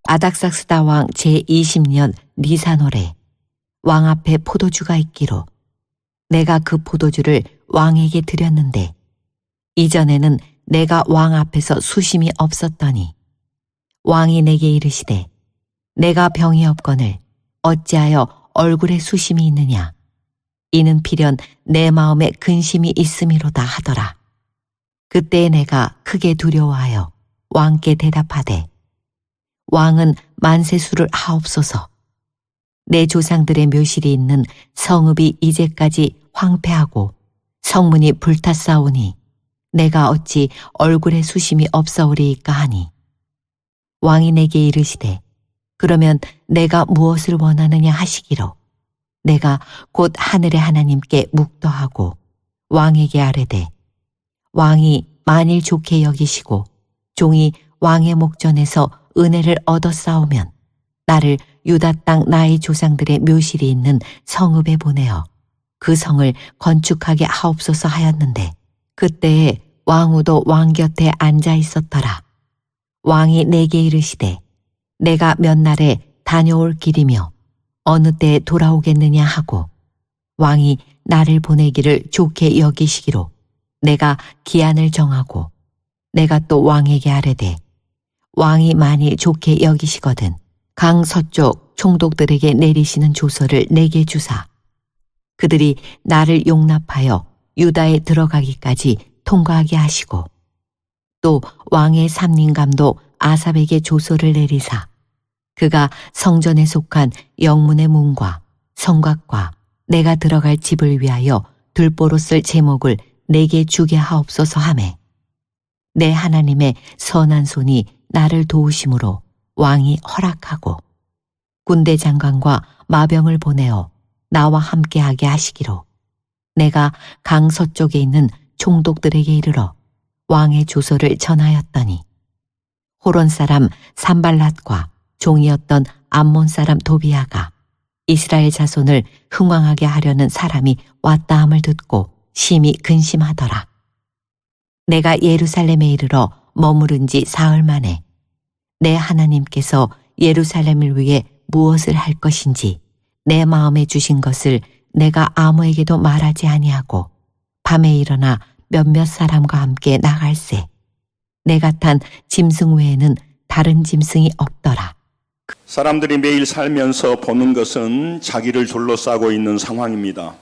아닥삭스다 왕 제20년 니산월에 왕 앞에 포도주가 있기로 내가 그 포도주를 왕에게 드렸는데 이전에는 내가 왕 앞에서 수심이 없었더니 왕이 내게 이르시되 내가 병이 없거늘 어찌하여 얼굴에 수심이 있느냐 이는 필연 내 마음에 근심이 있음이로다 하더라. 그때에 내가 크게 두려워하여 왕께 대답하되 왕은 만세수를 하옵소서. 내 조상들의 묘실이 있는 성읍이 이제까지 황폐하고 성문이 불탔사오니 내가 어찌 얼굴에 수심이 없사오리이까 하니 왕이 내게 이르시되 그러면 내가 무엇을 원하느냐 하시기로 내가 곧 하늘의 하나님께 묵도하고 왕에게 아뢰되 왕이 만일 좋게 여기시고 종이 왕의 목전에서 은혜를 얻어싸우면 나를 유다 땅 나의 조상들의 묘실이 있는 성읍에 보내어 그 성을 건축하게 하옵소서 하였는데 그때에 왕후도 왕 곁에 앉아 있었더라. 왕이 내게 이르시되 내가 몇 날에 다녀올 길이며 어느 때에 돌아오겠느냐 하고 왕이 나를 보내기를 좋게 여기시기로 내가 기한을 정하고 내가 또 왕에게 아뢰되 왕이 만일 좋게 여기시거든 강 서쪽 총독들에게 내리시는 조서를 내게 주사 그들이 나를 용납하여 유다에 들어가기까지 통과하게 하시고 또 왕의 삼림감독 아삽에게 조서를 내리사 그가 성전에 속한 영문의 문과 성곽과 내가 들어갈 집을 위하여 들보로 쓸 제목을 내게 주게 하옵소서 하매 내 하나님의 선한 손이 나를 도우심으로 왕이 허락하고 군대 장관과 마병을 보내어 나와 함께하게 하시기로 내가 강 서쪽에 있는 총독들에게 이르러 왕의 조서를 전하였더니 호론 사람 산발랏과 종이었던 암몬 사람 도비아가 이스라엘 자손을 흥왕하게 하려는 사람이 왔다 함을 듣고 심히 근심하더라. 내가 예루살렘에 이르러 머무른 지 사흘 만에 내 하나님께서 예루살렘을 위해 무엇을 할 것인지 내 마음에 주신 것을 내가 아무에게도 말하지 아니하고 밤에 일어나 몇몇 사람과 함께 나갈새 내가 탄 짐승 외에는 다른 짐승이 없더라. 사람들이 매일 살면서 보는 것은 자기를 둘러싸고 있는 상황입니다.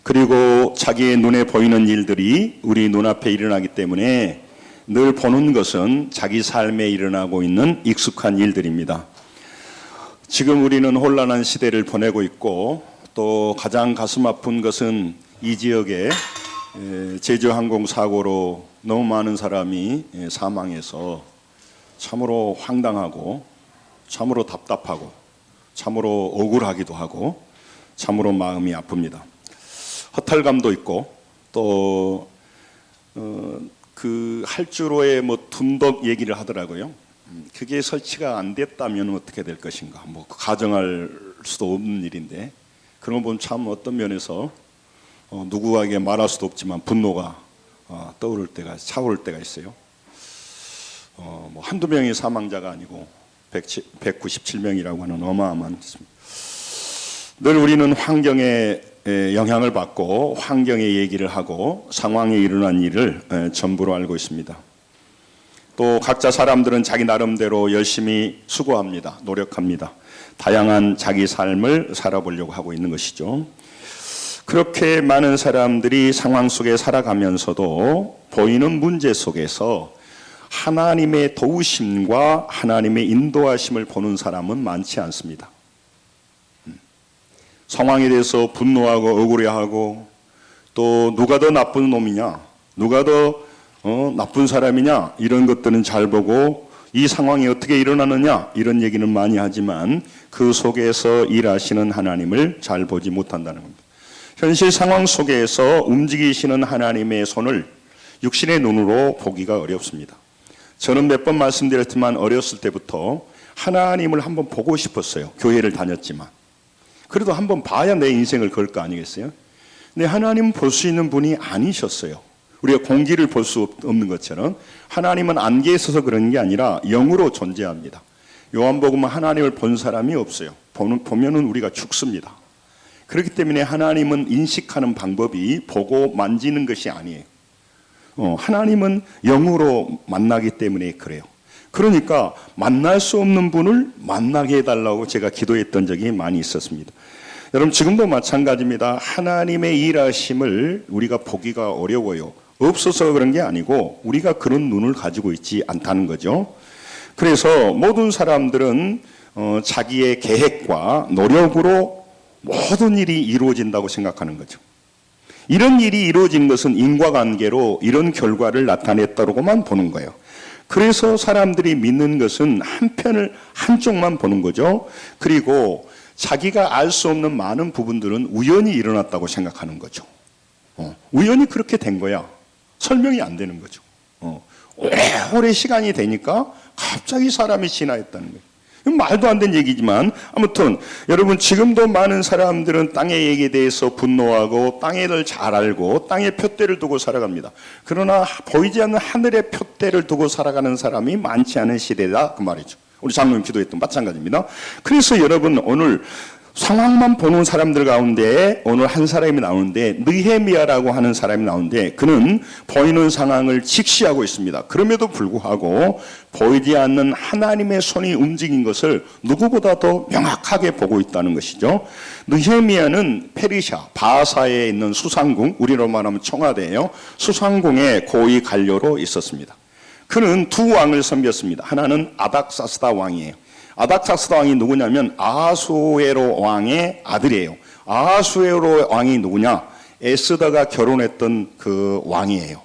그리고 자기의 눈에 보이는 일들이 우리 눈앞에 일어나기 때문에 늘 보는 것은 자기 삶에 일어나고 있는 익숙한 일들입니다. 지금 우리는 혼란한 시대를 보내고 있고 또 가장 가슴 아픈 것은 이 지역에 제주항공사고로 너무 많은 사람이 사망해서 참으로 황당하고 참으로 답답하고 참으로 억울하기도 하고 참으로 마음이 아픕니다. 허탈감도 있고 또 그 할주로의 둔덕 얘기를 하더라고요. 그게 설치가 안 됐다면 어떻게 될 것인가. 가정할 수도 없는 일인데 그런 거 보면 참 어떤 면에서 누구에게 말할 수도 없지만 분노가 떠오를 때가 차오를 때가 있어요. 한두 명의 사망자가 아니고 197명이라고 하는 어마어마한 것입니다. 늘 우리는 환경에 영향을 받고 환경의 얘기를 하고 상황에 일어난 일을 전부로 알고 있습니다. 또 각자 사람들은 자기 나름대로 열심히 수고합니다. 노력합니다. 다양한 자기 삶을 살아보려고 하고 있는 것이죠. 그렇게 많은 사람들이 상황 속에 살아가면서도 보이는 문제 속에서 하나님의 도우심과 하나님의 인도하심을 보는 사람은 많지 않습니다. 상황에 대해서 분노하고 억울해하고 또 누가 더 나쁜 놈이냐, 누가 더 나쁜 사람이냐 이런 것들은 잘 보고 이 상황이 어떻게 일어나느냐 이런 얘기는 많이 하지만 그 속에서 일하시는 하나님을 잘 보지 못한다는 겁니다. 현실 상황 속에서 움직이시는 하나님의 손을 육신의 눈으로 보기가 어렵습니다. 저는 몇 번 말씀드렸지만 어렸을 때부터 하나님을 한번 보고 싶었어요. 교회를 다녔지만 그래도 한번 봐야 내 인생을 걸 거 아니겠어요? 근데 하나님은 볼 수 있는 분이 아니셨어요. 우리가 공기를 볼 수 없는 것처럼 하나님은 안개에 있어서 그런 게 아니라 영으로 존재합니다. 요한복음은 하나님을 본 사람이 없어요. 보면은 우리가 죽습니다. 그렇기 때문에 하나님은 인식하는 방법이 보고 만지는 것이 아니에요. 하나님은 영으로 만나기 때문에 그래요. 그러니까 만날 수 없는 분을 만나게 해달라고 제가 기도했던 적이 많이 있었습니다. 여러분 지금도 마찬가지입니다. 하나님의 일하심을 우리가 보기가 어려워요. 없어서 그런 게 아니고 우리가 그런 눈을 가지고 있지 않다는 거죠. 그래서 모든 사람들은 자기의 계획과 노력으로 모든 일이 이루어진다고 생각하는 거죠. 이런 일이 이루어진 것은 인과관계로 이런 결과를 나타냈다고만 보는 거예요. 그래서 사람들이 믿는 것은 한쪽만 보는 거죠. 그리고 자기가 알 수 없는 많은 부분들은 우연히 일어났다고 생각하는 거죠. 우연히 그렇게 된 거야. 설명이 안 되는 거죠. 오래 시간이 되니까 갑자기 사람이 진화했다는 거예요. 말도 안 되는 얘기지만 아무튼 여러분 지금도 많은 사람들은 땅의 얘기에 대해서 분노하고 땅을 잘 알고 땅의 푯대를 두고 살아갑니다. 그러나 보이지 않는 하늘의 푯대를 두고 살아가는 사람이 많지 않은 시대다 그 말이죠. 우리 장로님 기도했던 마찬가지입니다. 그래서 여러분 오늘 상황만 보는 사람들 가운데 오늘 한 사람이 나오는데 느헤미야라고 하는 사람이 나오는데 그는 보이는 상황을 직시하고 있습니다. 그럼에도 불구하고 보이지 않는 하나님의 손이 움직인 것을 누구보다 더 명확하게 보고 있다는 것이죠. 느헤미야는 페르시아 바사에 있는 수상궁, 우리로 말하면 청와대예요. 수상궁에 고위 관료로 있었습니다. 그는 두 왕을 섬겼습니다. 하나는 아닥사스다 왕이에요. 아닥사스다 왕이 누구냐면 아하수에로 왕의 아들이에요. 아하수에로 왕이 누구냐? 에스더가 결혼했던 그 왕이에요.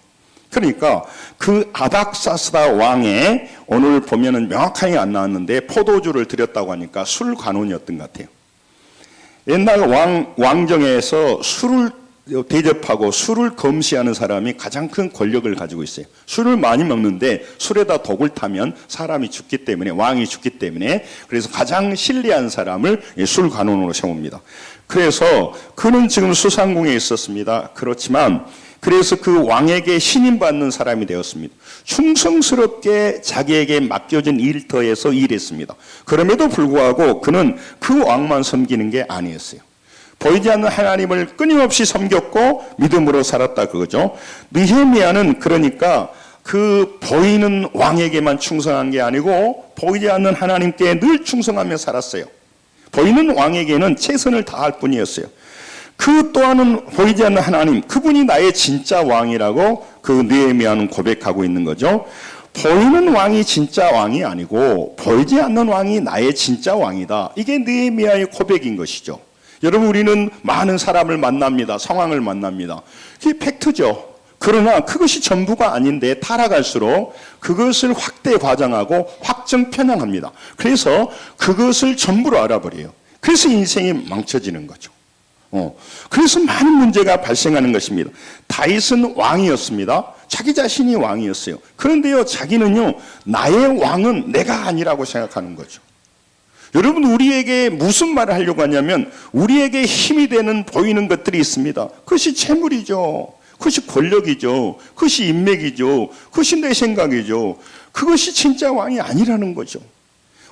그러니까 그 아닥사스다 왕의 오늘 보면은 명확하게 안 나왔는데 포도주를 드렸다고 하니까 술 관원이었던 것 같아요. 옛날 왕정에서 술을 대접하고 술을 검시하는 사람이 가장 큰 권력을 가지고 있어요. 술을 많이 먹는데 술에다 독을 타면 사람이 죽기 때문에 왕이 죽기 때문에 그래서 가장 신뢰한 사람을 술 관원으로 세웁니다. 그래서 그는 지금 수상궁에 있었습니다. 그렇지만 그래서 그 왕에게 신임받는 사람이 되었습니다. 충성스럽게 자기에게 맡겨진 일터에서 일했습니다. 그럼에도 불구하고 그는 그 왕만 섬기는 게 아니었어요. 보이지 않는 하나님을 끊임없이 섬겼고 믿음으로 살았다 그거죠. 느헤미야는 그러니까 그 보이는 왕에게만 충성한 게 아니고 보이지 않는 하나님께 늘 충성하며 살았어요. 보이는 왕에게는 최선을 다할 뿐이었어요. 그 또한은 보이지 않는 하나님, 그분이 나의 진짜 왕이라고 그 느헤미야는 고백하고 있는 거죠. 보이는 왕이 진짜 왕이 아니고 보이지 않는 왕이 나의 진짜 왕이다. 이게 느헤미야의 고백인 것이죠. 여러분 우리는 많은 사람을 만납니다. 상황을 만납니다. 그게 팩트죠. 그러나 그것이 전부가 아닌데 타락할수록 그것을 확대 과장하고 확정 편향합니다. 그래서 그것을 전부로 알아버려요. 그래서 인생이 망쳐지는 거죠. 그래서 많은 문제가 발생하는 것입니다. 다윗은 왕이었습니다. 자기 자신이 왕이었어요. 그런데요 자기는요 나의 왕은 내가 아니라고 생각하는 거죠. 여러분 우리에게 무슨 말을 하려고 하냐면 우리에게 힘이 되는 보이는 것들이 있습니다. 그것이 재물이죠. 그것이 권력이죠. 그것이 인맥이죠. 그것이 내 생각이죠. 그것이 진짜 왕이 아니라는 거죠.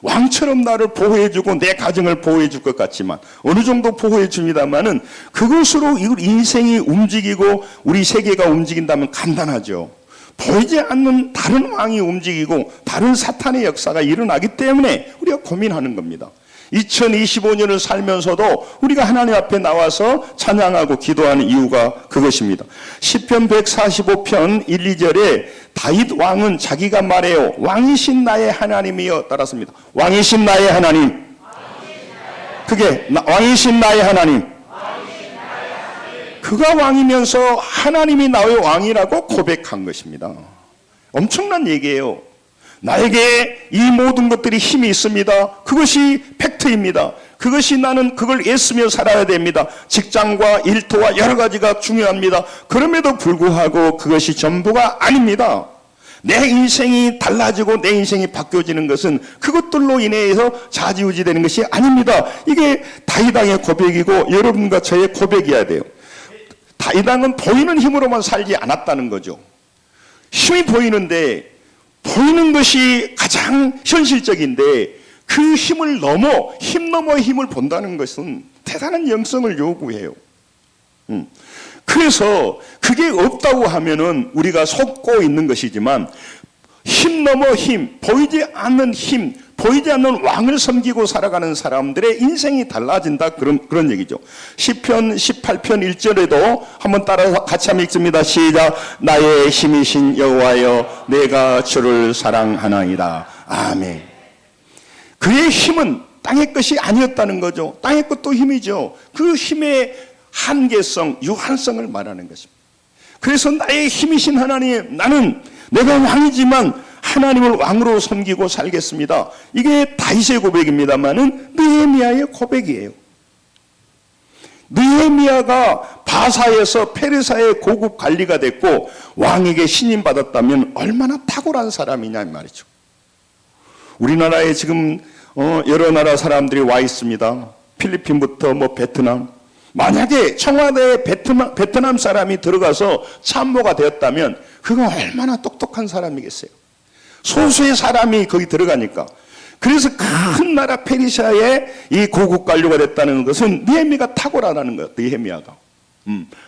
왕처럼 나를 보호해주고 내 가정을 보호해줄 것 같지만 어느 정도 보호해줍니다마는 그것으로 인생이 움직이고 우리 세계가 움직인다면 간단하죠. 보이지 않는 다른 왕이 움직이고 다른 사탄의 역사가 일어나기 때문에 우리가 고민하는 겁니다. 2025년을 살면서도 우리가 하나님 앞에 나와서 찬양하고 기도하는 이유가 그것입니다. 시편 145편 1, 2절에 다윗 왕은 자기가 말해요. 왕이신 나의 하나님이여 따랐습니다. 왕이신 나의 하나님. 그게 왕이신 나의 하나님. 그가 왕이면서 하나님이 나의 왕이라고 고백한 것입니다. 엄청난 얘기예요. 나에게 이 모든 것들이 힘이 있습니다. 그것이 팩트입니다. 그것이 나는 그걸 애쓰며 살아야 됩니다. 직장과 일터와 여러 가지가 중요합니다. 그럼에도 불구하고 그것이 전부가 아닙니다. 내 인생이 달라지고 내 인생이 바뀌어지는 것은 그것들로 인해서 좌지우지 되는 것이 아닙니다. 이게 다윗왕의 고백이고 여러분과 저의 고백이어야 돼요. 다윗왕은 보이는 힘으로만 살지 않았다는 거죠. 힘이 보이는데 보이는 것이 가장 현실적인데 그 힘을 넘어 힘 넘어 힘을 본다는 것은 대단한 영성을 요구해요. 그래서 그게 없다고 하면은 우리가 속고 있는 것이지만 힘 넘어 힘, 보이지 않는 힘, 보이지 않는 왕을 섬기고 살아가는 사람들의 인생이 달라진다, 그런 얘기죠. 시편 18편 1절에도 한번 따라서 같이 한번 읽습니다. 시작. 나의 힘이신 여호와여 내가 주를 사랑하나이다. 아멘. 그의 힘은 땅의 것이 아니었다는 거죠. 땅의 것도 힘이죠. 그 힘의 한계성, 유한성을 말하는 것입니다. 그래서 나의 힘이신 하나님, 나는 내가 왕이지만 하나님을 왕으로 섬기고 살겠습니다. 이게 다윗의 고백입니다만은 느헤미야의 고백이에요. 느헤미야가 바사에서 페르사의 고급 관리가 됐고 왕에게 신임 받았다면 얼마나 탁월한 사람이냐 이 말이죠. 우리나라에 지금 여러 나라 사람들이 와 있습니다. 필리핀부터 베트남. 만약에 청와대에 베트남 사람이 들어가서 참모가 되었다면 그가 얼마나 똑똑한 사람이겠어요. 소수의 사람이 거기 들어가니까. 그래서 큰 나라 페르시아의 이 고급 관료가 됐다는 것은 느헤미야가 탁월하다는 거예요. 느헤미야가.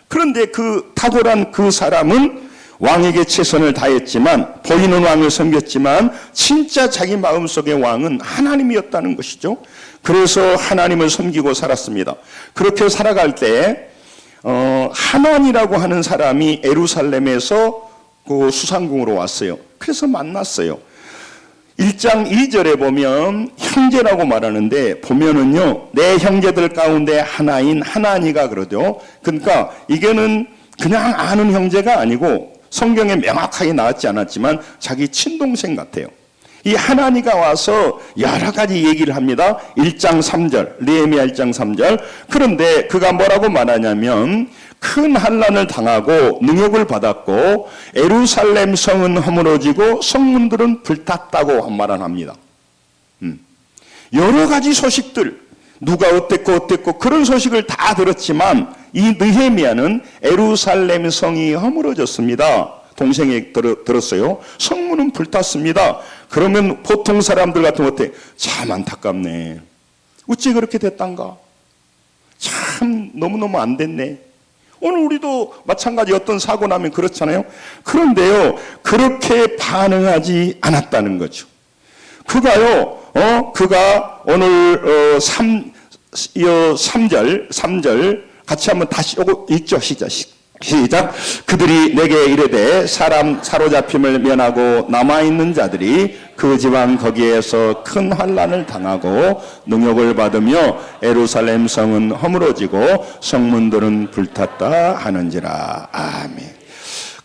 그런데 그 탁월한 그 사람은 왕에게 최선을 다했지만, 보이는 왕을 섬겼지만 진짜 자기 마음속의 왕은 하나님이었다는 것이죠. 그래서 하나님을 섬기고 살았습니다. 그렇게 살아갈 때 하만이라고 하는 사람이 예루살렘에서 그 수상궁으로 왔어요. 그래서 만났어요. 1장 2절에 보면 형제라고 말하는데 보면은요, 내 형제들 가운데 하나인 하나니가 그러죠. 그러니까 이게는 그냥 아는 형제가 아니고 성경에 명확하게 나왔지 않았지만 자기 친동생 같아요. 이 하나니가 와서 여러 가지 얘기를 합니다. 1장 3절, 느헤미야 1장 3절. 그런데 그가 뭐라고 말하냐면 큰 환난을 당하고 능욕을 받았고 예루살렘 성은 허물어지고 성문들은 불탔다고 말을 합니다. 여러 가지 소식들, 누가 어땠고 그런 소식을 다 들었지만 이 느헤미야는 예루살렘 성이 허물어졌습니다. 동생이 들었어요. 성문은 불탔습니다. 그러면 보통 사람들 같으면 어때? 참 안타깝네. 어찌 그렇게 됐단가? 참 너무너무 안 됐네. 오늘 우리도 마찬가지 어떤 사고 나면 그렇잖아요. 그런데요, 그렇게 반응하지 않았다는 거죠. 그가요, 그가 오늘 3절 같이 한번 다시 읽죠. 시작. 그들이 내게 이르되 사람 사로잡힘을 면하고 남아있는 자들이 그 지방 거기에서 큰 환난을 당하고 능욕을 받으며 예루살렘 성은 허물어지고 성문들은 불탔다 하는지라. 아멘.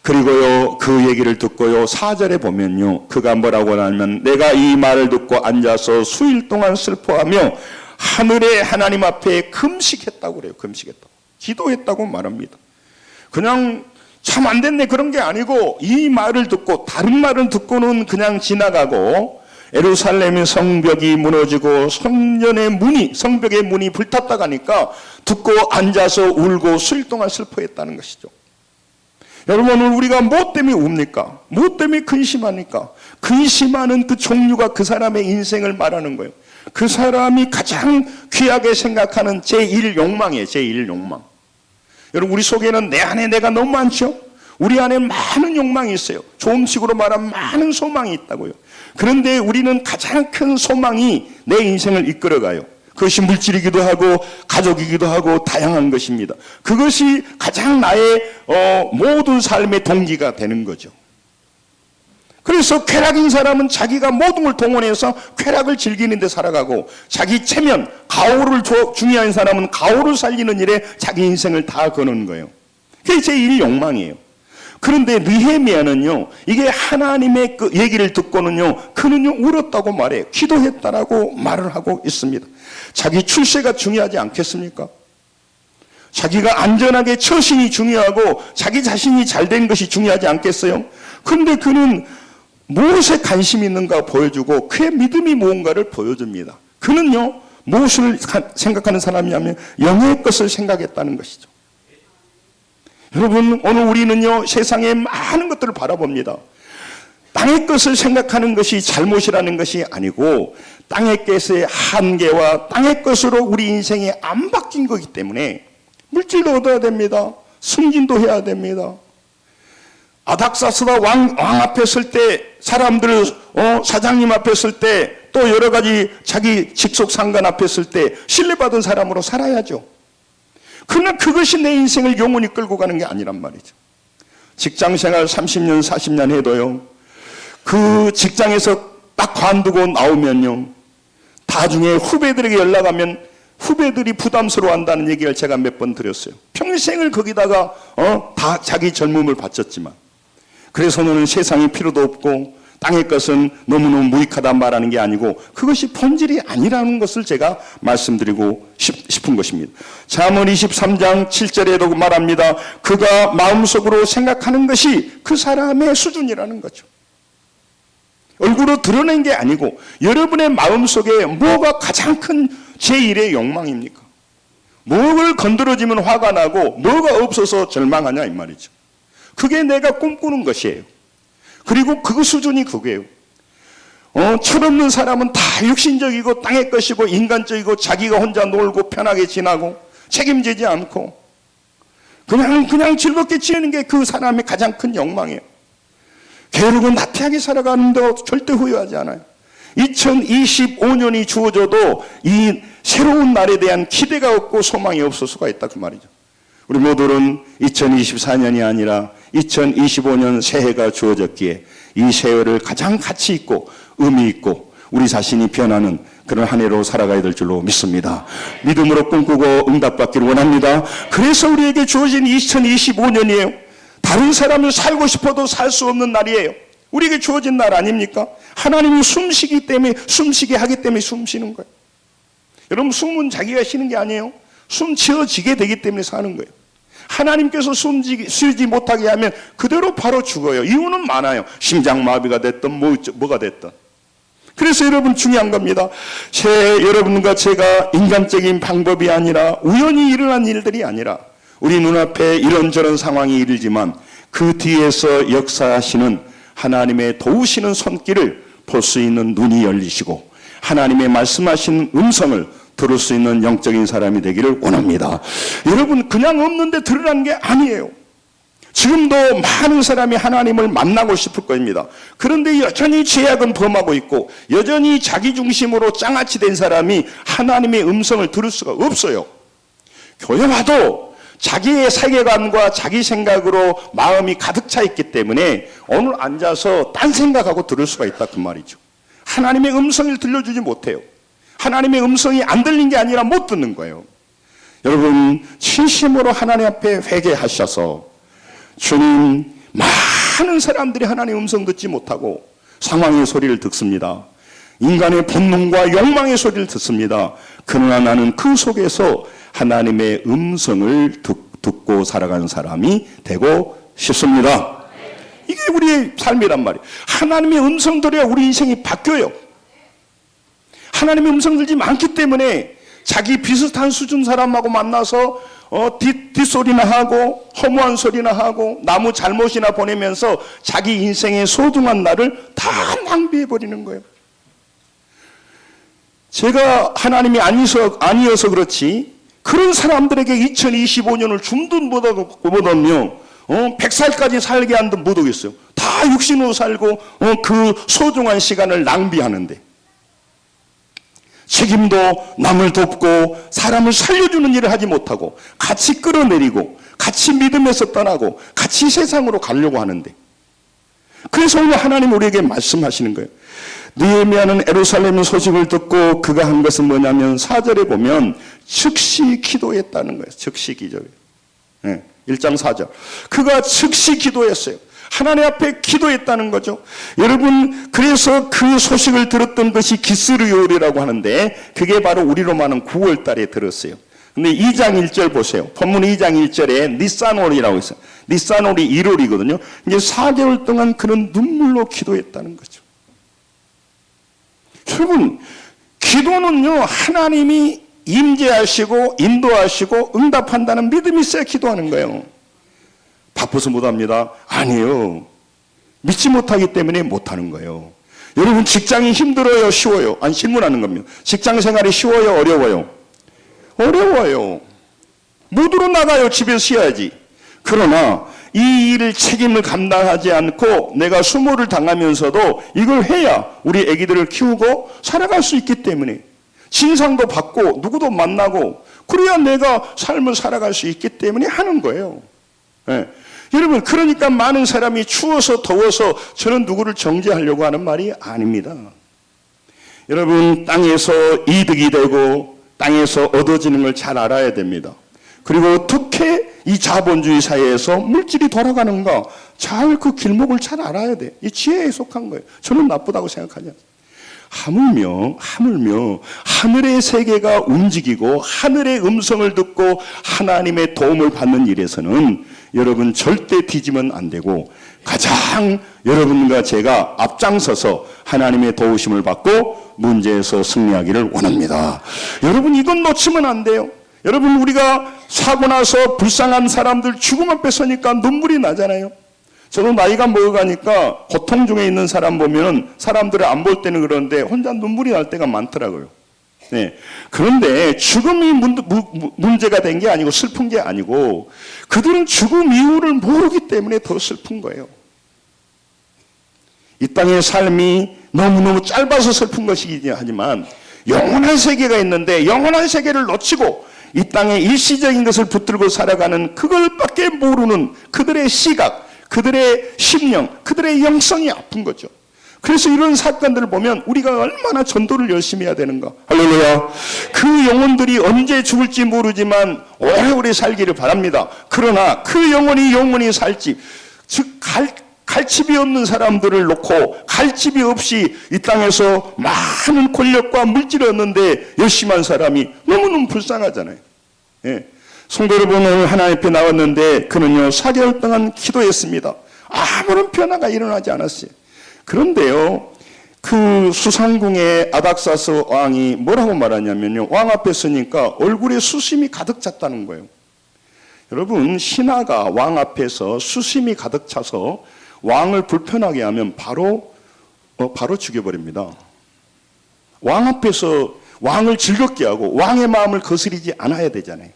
그리고요, 그 얘기를 듣고요, 4절에 보면요, 그가 뭐라고 하냐면 내가 이 말을 듣고 앉아서 수일 동안 슬퍼하며 하늘의 하나님 앞에 금식했다고 그래요. 금식했다고. 기도했다고 말합니다. 그냥 참 안 됐네 그런 게 아니고 이 말을 듣고 다른 말을 듣고는 그냥 지나가고 예루살렘의 성벽이 무너지고 성벽의 문이 불탔다 가니까 듣고 앉아서 울고 수일 동안 슬퍼했다는 것이죠. 여러분, 오늘 우리가 뭐 때문에 웁니까? 뭐 때문에 근심합니까? 근심하는 그 종류가 그 사람의 인생을 말하는 거예요. 그 사람이 가장 귀하게 생각하는 제1욕망이에요. 제1욕망. 여러분, 우리 속에는 내 안에 내가 너무 많죠? 우리 안에 많은 욕망이 있어요. 좋은 식으로 말하면 많은 소망이 있다고요. 그런데 우리는 가장 큰 소망이 내 인생을 이끌어가요. 그것이 물질이기도 하고 가족이기도 하고 다양한 것입니다. 그것이 가장 나의 모든 삶의 동기가 되는 거죠. 그래서 쾌락인 사람은 자기가 모든 걸 동원해서 쾌락을 즐기는 데 살아가고, 자기 체면, 가오를 중요한 사람은 가오를 살리는 일에 자기 인생을 다 거는 거예요. 그게 제1 욕망이에요. 그런데 느헤미야는요, 이게 하나님의 그 얘기를 듣고는요, 그는요 울었다고 말해요. 기도했다라고 말을 하고 있습니다. 자기 출세가 중요하지 않겠습니까? 자기가 안전하게 처신이 중요하고 자기 자신이 잘된 것이 중요하지 않겠어요? 그런데 그는 무엇에 관심이 있는가 보여주고 그의 믿음이 무언가를 보여줍니다. 그는요, 무엇을 생각하는 사람이냐면 영의 것을 생각했다는 것이죠. 여러분, 오늘 우리는요, 세상의 많은 것들을 바라봅니다. 땅의 것을 생각하는 것이 잘못이라는 것이 아니고 땅의 것의 한계와 땅의 것으로 우리 인생이 안 바뀐 거기 때문에 물질도 얻어야 됩니다. 승진도 해야 됩니다. 아닥사스다 왕 앞에 설 때, 사람들 사장님 앞에 설 때, 또 여러 가지 자기 직속 상관 앞에 설 때 신뢰받은 사람으로 살아야죠. 그러나 그것이 내 인생을 영원히 끌고 가는 게 아니란 말이죠. 직장생활 30년 40년 해도요, 그 직장에서 딱 관두고 나오면요, 나중에 후배들에게 연락하면 후배들이 부담스러워한다는 얘기를 제가 몇 번 드렸어요. 평생을 거기다가 다 자기 젊음을 바쳤지만, 그래서 너는 세상이 필요도 없고 땅의 것은 너무너무 무익하다 말하는 게 아니고 그것이 본질이 아니라는 것을 제가 말씀드리고 싶은 것입니다. 잠언 23장 7절에도 말합니다. 그가 마음속으로 생각하는 것이 그 사람의 수준이라는 거죠. 얼굴로 드러낸 게 아니고 여러분의 마음속에 뭐가 가장 큰 제1의 욕망입니까? 뭐를 건드려지면 화가 나고 뭐가 없어서 절망하냐 이 말이죠. 그게 내가 꿈꾸는 것이에요. 그리고 그 수준이 그게요. 철없는 사람은 다 육신적이고 땅의 것이고 인간적이고 자기가 혼자 놀고 편하게 지나고 책임지지 않고 그냥 즐겁게 지내는 게 그 사람의 가장 큰 욕망이에요. 게으르고 나태하게 살아가는데 절대 후회하지 않아요. 2025년이 주어져도 이 새로운 날에 대한 기대가 없고 소망이 없을 수가 있다 그 말이죠. 우리 모두는 2024년이 아니라 2025년 새해가 주어졌기에 이 새해를 가장 가치 있고 의미 있고 우리 자신이 변하는 그런 한 해로 살아가야 될 줄로 믿습니다. 믿음으로 꿈꾸고 응답받기를 원합니다. 그래서 우리에게 주어진 2025년이에요. 다른 사람을 살고 싶어도 살 수 없는 날이에요. 우리에게 주어진 날 아닙니까? 하나님이 숨쉬기 때문에, 숨쉬게 하기 때문에 숨쉬는 거예요. 여러분, 숨은 자기가 쉬는 게 아니에요. 숨 지어지게 되기 때문에 사는 거예요. 하나님께서 쉬지 못하게 하면 그대로 바로 죽어요. 이유는 많아요. 심장마비가 됐든 뭐가 됐든. 그래서 여러분 중요한 겁니다. 여러분과 제가 인간적인 방법이 아니라 우연히 일어난 일들이 아니라 우리 눈앞에 이런저런 상황이 이르지만 그 뒤에서 역사하시는 하나님의 도우시는 손길을 볼 수 있는 눈이 열리시고 하나님의 말씀하신 음성을 들을 수 있는 영적인 사람이 되기를 원합니다. 여러분, 그냥 없는데 드러난 게 아니에요. 지금도 많은 사람이 하나님을 만나고 싶을 겁니다. 그런데 여전히 죄악은 범하고 있고 여전히 자기 중심으로 장아찌 된 사람이 하나님의 음성을 들을 수가 없어요. 교회 와도 자기의 세계관과 자기 생각으로 마음이 가득 차 있기 때문에 오늘 앉아서 딴 생각하고 들을 수가 있다 그 말이죠. 하나님의 음성을 들려주지 못해요. 하나님의 음성이 안 들린 게 아니라 못 듣는 거예요. 여러분, 진심으로 하나님 앞에 회개하셔서 주님, 많은 사람들이 하나님의 음성 듣지 못하고 상황의 소리를 듣습니다. 인간의 본능과 욕망의 소리를 듣습니다. 그러나 나는 그 속에서 하나님의 음성을 듣고 살아가는 사람이 되고 싶습니다. 이게 우리의 삶이란 말이에요. 하나님의 음성 들어야 우리 인생이 바뀌어요. 하나님의 음성 들지 않기 때문에 자기 비슷한 수준 사람하고 만나서 뒷소리나 하고 허무한 소리나 하고 나무 잘못이나 보내면서 자기 인생의 소중한 날을 다 낭비해버리는 거예요. 제가 하나님이 아니어서 그렇지 그런 사람들에게 2025년을 준 듯 못하면요 100살까지 살게 한 듯 못하겠어요. 다 육신으로 살고 그 소중한 시간을 낭비하는데 책임도 남을 돕고 사람을 살려주는 일을 하지 못하고 같이 끌어내리고 같이 믿음에서 떠나고 같이 세상으로 가려고 하는데 그래서 오늘 하나님 우리에게 말씀하시는 거예요. 느헤미야는 예루살렘 소식을 듣고 그가 한 것은 뭐냐면 4절에 보면 즉시 기도했다는 거예요. 즉시 기도예요. 1장 4절. 그가 즉시 기도했어요. 하나님 앞에 기도했다는 거죠. 여러분, 그래서 그 소식을 들었던 것이 기스르요일이라고 하는데 그게 바로 우리로 말하는 9월 달에 들었어요. 근데 2장 1절 보세요. 본문 2장 1절에 니산월이라고 있어요. 니산월이 1월이거든요. 이제 4개월 동안 그는 눈물로 기도했다는 거죠. 여러분, 기도는요, 하나님이 임재하시고 인도하시고 응답한다는 믿음이 있어야 기도하는 거예요. 바빠서 못합니다. 아니에요. 믿지 못하기 때문에 못하는 거예요. 여러분 직장이 힘들어요, 쉬워요? 아니, 질문하는 겁니다. 직장 생활이 쉬워요, 어려워요? 어려워요. 모두로 나가요. 집에서 쉬어야지. 그러나 이 일을 책임을 감당하지 않고 내가 수모를 당하면서도 이걸 해야 우리 아기들을 키우고 살아갈 수 있기 때문에, 진상도 받고 누구도 만나고 그래야 내가 삶을 살아갈 수 있기 때문에 하는 거예요. 예. 여러분, 그러니까 많은 사람이 추워서 더워서 저는 누구를 정죄하려고 하는 말이 아닙니다. 여러분, 땅에서 이득이 되고 땅에서 얻어지는 걸 잘 알아야 됩니다. 그리고 어떻게 이 자본주의 사회에서 물질이 돌아가는가, 잘 그 길목을 잘 알아야 돼. 이 지혜에 속한 거예요. 저는 나쁘다고 생각하지 않습니다. 하물며 하늘의 세계가 움직이고 하늘의 음성을 듣고 하나님의 도움을 받는 일에서는 여러분 절대 뒤지면 안 되고, 가장 여러분과 제가 앞장서서 하나님의 도우심을 받고 문제에서 승리하기를 원합니다. 여러분, 이건 놓치면 안 돼요. 여러분, 우리가 사고 나서 불쌍한 사람들 죽음 앞에 서니까 눈물이 나잖아요. 저도 나이가 먹어가니까 고통 중에 있는 사람 보면 사람들을 안 볼 때는 그러는데 혼자 눈물이 날 때가 많더라고요. 네. 그런데 죽음이 문제가 된 게 아니고, 슬픈 게 아니고, 그들은 죽음 이유를 모르기 때문에 더 슬픈 거예요. 이 땅의 삶이 너무너무 짧아서 슬픈 것이긴 하지만 영원한 세계가 있는데, 영원한 세계를 놓치고 이 땅의 일시적인 것을 붙들고 살아가는 그걸밖에 모르는 그들의 시각, 그들의 심령, 그들의 영성이 아픈 거죠. 그래서 이런 사건들을 보면 우리가 얼마나 전도를 열심히 해야 되는가. 할렐루야. 그 영혼들이 언제 죽을지 모르지만 오래오래 살기를 바랍니다. 그러나 그 영혼이 영원히 살지, 즉 갈 집이 없는 사람들을 놓고 갈 집이 없이 이 땅에서 많은 권력과 물질을 얻는데 열심히 한 사람이 너무너무 불쌍하잖아요. 예. 성도 여러분, 오늘 하나님 앞에 나왔는데 그는요 4개월 동안 기도했습니다. 아무런 변화가 일어나지 않았어요. 그런데요, 그 수상궁의 아닥사스 왕이 뭐라고 말하냐면요, 왕 앞에 서니까 얼굴에 수심이 가득 찼다는 거예요. 여러분, 신하가 왕 앞에서 수심이 가득 차서 왕을 불편하게 하면 바로 죽여버립니다. 왕 앞에서 왕을 즐겁게 하고 왕의 마음을 거스리지 않아야 되잖아요.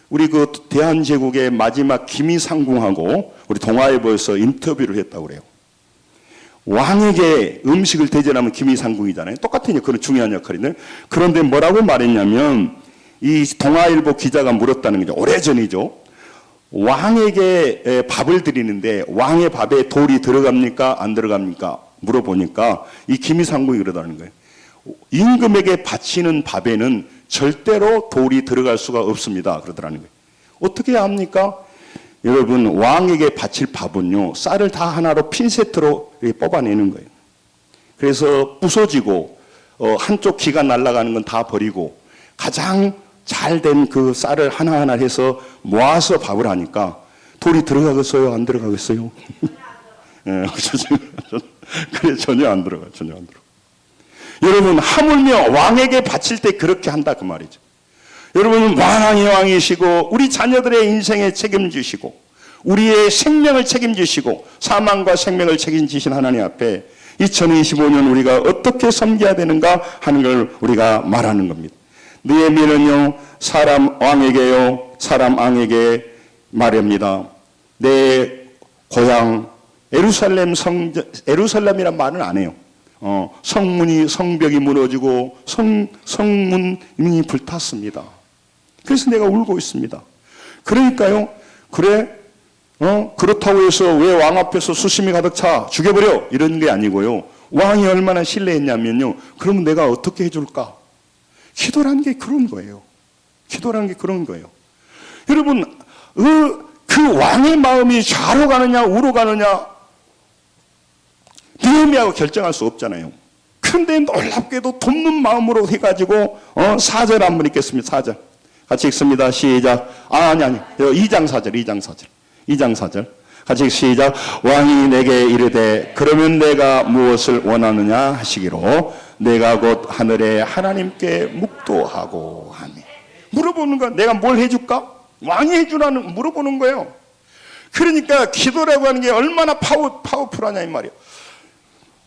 우리 그 대한제국의 마지막 기미상궁하고 우리 동아일보에서 인터뷰를 했다고 그래요. 왕에게 음식을 대접하면 기미상궁이잖아요. 똑같은 그런 중요한 역할인데, 그런데 뭐라고 말했냐면, 이 동아일보 기자가 물었다는 거죠. 오래전이죠. 왕에게 밥을 드리는데 왕의 밥에 돌이 들어갑니까? 안 들어갑니까? 물어보니까 이 기미상궁이 그러다는 거예요. 임금에게 바치는 밥에는 절대로 돌이 들어갈 수가 없습니다. 그러더라는 거예요. 어떻게 합니까? 여러분, 왕에게 바칠 밥은요, 쌀을 다 하나로 핀세트로 뽑아내는 거예요. 그래서 부서지고 한쪽 귀가 날아가는 건 다 버리고 가장 잘된 그 쌀을 하나하나 해서 모아서 밥을 하니까 돌이 들어가겠어요? 안 들어가겠어요? 네, 그래, 전혀 안 들어가요. 전혀 안 들어가요. 여러분, 하물며 왕에게 바칠 때 그렇게 한다 그 말이죠. 여러분, 왕이 왕이시고 우리 자녀들의 인생에 책임지시고 우리의 생명을 책임지시고 사망과 생명을 책임지신 하나님 앞에 2025년 우리가 어떻게 섬겨야 되는가 하는 걸 우리가 말하는 겁니다. 느헤미야는요, 사람 왕에게 말합니다. 내 고향 에루살렘이란 말은 안 해요. 성벽이 무너지고 성문이 불탔습니다. 그래서 내가 울고 있습니다. 그러니까요, 그렇다고 해서 왜 왕 앞에서 수심이 가득 차 죽여버려 이런 게 아니고요. 왕이 얼마나 신뢰했냐면요, 그러면 내가 어떻게 해줄까? 기도라는 게 그런 거예요. 기도라는 게 그런 거예요. 여러분, 그 왕의 마음이 좌로 가느냐 우로 가느냐 느헤미야가 결정할 수 없잖아요. 그런데 놀랍게도 돕는 마음으로 해가지고 4절 한번 읽겠습니다. 4절 같이 읽습니다. 시작. 아니 2장 4절 같이 시작. 왕이 내게 이르되 그러면 내가 무엇을 원하느냐 하시기로 내가 곧 하늘의 하나님께 묵도하고 하니. 물어보는 거야. 내가 뭘 해줄까? 왕이 해주라는 물어보는 거예요. 그러니까 기도라고 하는 게 얼마나 파워풀하냐 이 말이에요.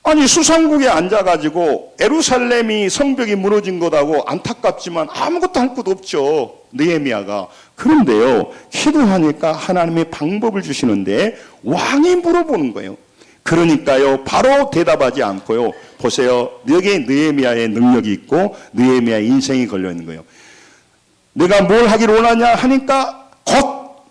아니 수상국에 앉아가지고 예루살렘이 성벽이 무너진 것하고 안타깝지만 아무것도 할 것 없죠. 느헤미야가. 그런데요, 기도하니까 하나님의 방법을 주시는데 왕이 물어보는 거예요. 그러니까요, 바로 대답하지 않고요, 보세요, 여기에 느헤미야의 능력이 있고 느헤미야의 인생이 걸려 있는 거예요. 내가 뭘 하기를 원하냐 하니까 곧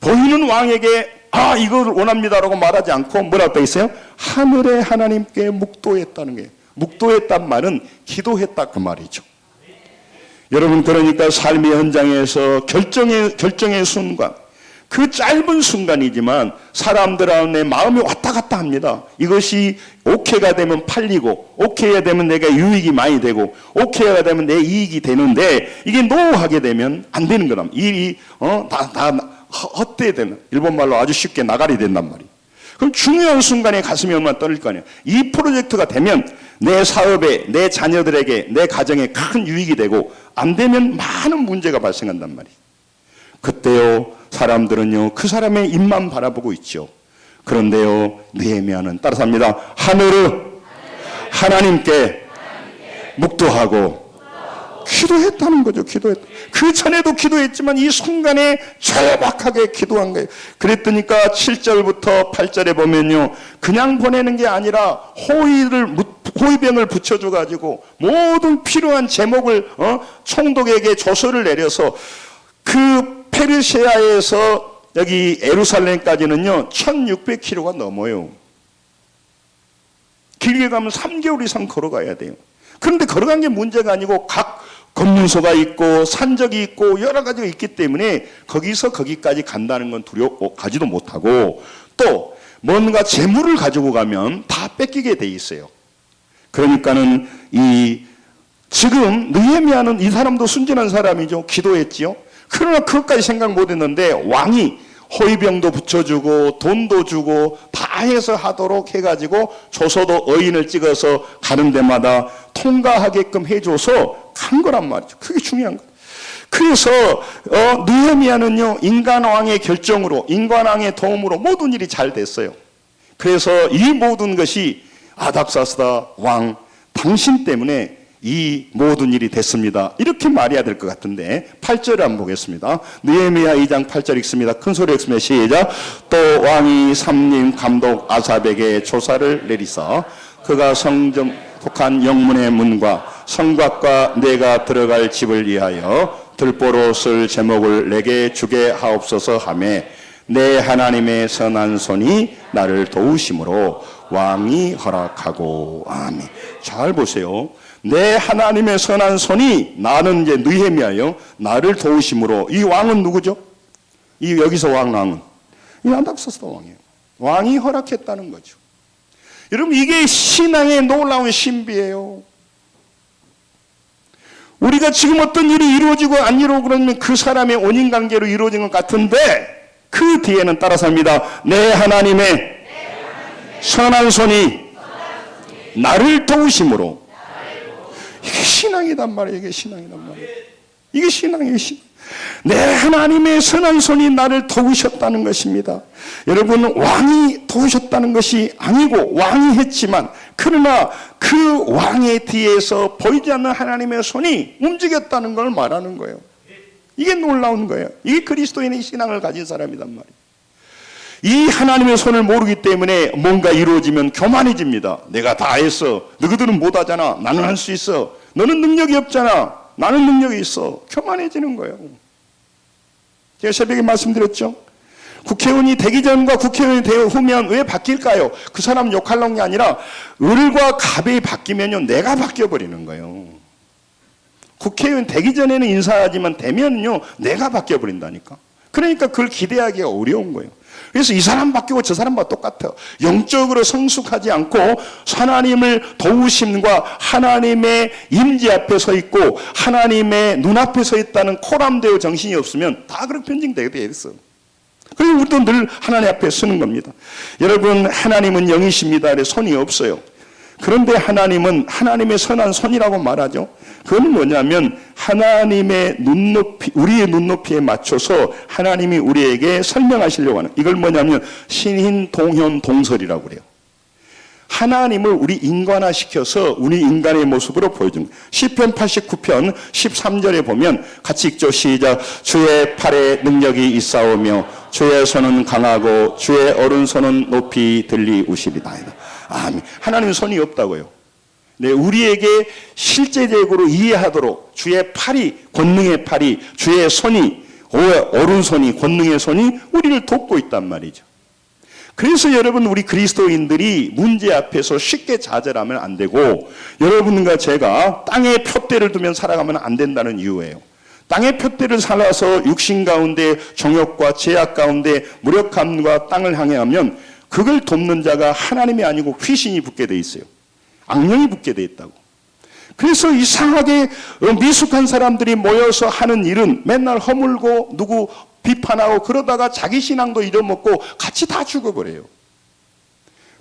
보이는 왕에게 이걸 원합니다라고 말하지 않고 뭐라고 돼 있어요? 하늘의 하나님께 묵도했다는 거예요. 묵도했단 말은 기도했다 그 말이죠. 여러분, 그러니까 삶의 현장에서 결정의 순간, 그 짧은 순간이지만 사람들의 마음이 왔다 갔다 합니다. 이것이 오케이가 되면 팔리고, 오케이가 되면 내가 유익이 많이 되고, 오케이가 되면 내 이익이 되는데, 이게 노하게 되면 안 되는 거랍니다. 일이 다 헛되되는, 일본말로 아주 쉽게 나가리 된단 말이에요. 그럼 중요한 순간에 가슴이 얼마나 떨릴 거 아니에요. 이 프로젝트가 되면 내 사업에, 내 자녀들에게, 내 가정에 큰 유익이 되고, 안 되면 많은 문제가 발생한단 말이에요. 그때요, 사람들은요, 그 사람의 입만 바라보고 있죠. 그런데요, 느헤미야는 따라서 합니다. 하늘을 하나님께 묵도하고 기도했다는 거죠. 그 전에도 기도했지만 이 순간에 절박하게 기도한 거예요. 그랬더니까 7절부터 8절에 보면요, 그냥 보내는 게 아니라 호위병을 붙여줘가지고 모든 필요한 제목을 총독에게 조서를 내려서 그 페르시아에서 여기 예루살렘까지는요 1600km가 넘어요. 길게 가면 3개월 이상 걸어가야 돼요. 그런데 걸어간 게 문제가 아니고 각 검문소가 있고 산적이 있고 여러 가지가 있기 때문에 거기서 거기까지 간다는 건 가지도 못하고, 또 뭔가 재물을 가지고 가면 다 뺏기게 돼 있어요. 그러니까는 지금 느헤미야는 이 사람도 순진한 사람이죠. 기도했지요. 그러나 그것까지 생각 못했는데 왕이 호위병도 붙여주고 돈도 주고 다 해서 하도록 해가지고 조서도 어인을 찍어서 가는 데마다 통과하게끔 해줘서 간 거란 말이죠. 그게 중요한 거예요. 그래서 느헤미야는요, 인간왕의 결정으로, 인간왕의 도움으로 모든 일이 잘 됐어요. 그래서 이 모든 것이 아닥사스다 왕, 당신 때문에 이 모든 일이 됐습니다. 이렇게 말해야 될 것 같은데 8절을 한번 보겠습니다. 느헤미야 2장 8절 읽습니다. 큰 소리 읽습니다. 시작. 또 왕이 삼림 감독 아삽에게 조사를 내리사 그가 성전 속한 영문의 문과 성곽과 내가 들어갈 집을 위하여 들보로 쓸 제목을 내게 주게 하옵소서 하며 내 하나님의 선한 손이 나를 도우심으로 왕이 허락하고. 아멘. 잘 보세요. 내 하나님의 선한 손이, 나는 이제 느헤미야요, 나를 도우심으로. 이 왕은 누구죠? 여기서 왕은 이 아닥사스다 왕이에요. 왕이 허락했다는 거죠. 여러분, 이게 신앙의 놀라운 신비예요. 우리가 지금 어떤 일이 이루어지고 안 이루어지고 그러면 그 사람의 원인 관계로 이루어진 것 같은데 그 뒤에는 따라서 합니다. 내 하나님의 선한 손이 나를 도우심으로. 이게 신앙이단 말이에요. 이게 신앙이란 말이에요. 이게 신앙이에요. 내 하나님의 선한 손이 나를 도우셨다는 것입니다. 여러분, 왕이 도우셨다는 것이 아니고 왕이 했지만, 그러나 그 왕의 뒤에서 보이지 않는 하나님의 손이 움직였다는 걸 말하는 거예요. 이게 놀라운 거예요. 이게 그리스도인의 신앙을 가진 사람이란 말이에요. 이 하나님의 손을 모르기 때문에 뭔가 이루어지면 교만해집니다. 내가 다 했어. 너희들은 못하잖아. 나는 할 수 있어. 너는 능력이 없잖아. 나는 능력이 있어. 교만해지는 거예요. 제가 새벽에 말씀드렸죠. 국회의원이 되기 전과 국회의원이 되어 후면 왜 바뀔까요? 그 사람 욕하려는 게 아니라 을과 갑이 바뀌면요, 내가 바뀌어버리는 거예요. 국회의원 되기 전에는 인사하지만 되면요, 내가 바뀌어버린다니까. 그러니까 그걸 기대하기가 어려운 거예요. 그래서 이 사람 바뀌고 저 사람과 똑같아. 영적으로 성숙하지 않고 하나님을 도우심과 하나님의 임재 앞에 서 있고 하나님의 눈앞에 서 있다는 코람되어 정신이 없으면 다 그렇게 변증되게 돼 있어. 그래서 우리도 늘 하나님 앞에 서는 겁니다. 여러분, 하나님은 영이십니다. 손이 없어요. 그런데 하나님은 하나님의 선한 손이라고 말하죠. 그건 뭐냐면 하나님의 눈높이, 우리의 눈높이에 맞춰서 하나님이 우리에게 설명하시려고 하는, 이걸 뭐냐면 신인 동현 동설이라고 그래요. 하나님을 우리 인간화시켜서 우리 인간의 모습으로 보여줍니다. 시편 89편 13절에 보면 같이 읽죠. 시작. 주의 팔에 능력이 있사오며 주의 손은 강하고 주의 오른손은 높이 들리우시리다. 아멘. 하나님 손이 없다고요. 네, 우리에게 실제적으로 이해하도록 주의 팔이, 권능의 팔이, 주의 손이, 오른손이, 권능의 손이 우리를 돕고 있단 말이죠. 그래서 여러분, 우리 그리스도인들이 문제 앞에서 쉽게 좌절하면 안 되고, 여러분과 제가 땅에 표대를 두면 살아가면 안 된다는 이유예요. 땅의 표대를 살아서 육신 가운데 정욕과 제약 가운데 무력함과 땅을 향해 하면 그걸 돕는 자가 하나님이 아니고 귀신이 붙게 돼 있어요. 악령이 붙게 돼 있다고. 그래서 이상하게 미숙한 사람들이 모여서 하는 일은 맨날 허물고 누구 비판하고 그러다가 자기 신앙도 잃어먹고 같이 다 죽어버려요.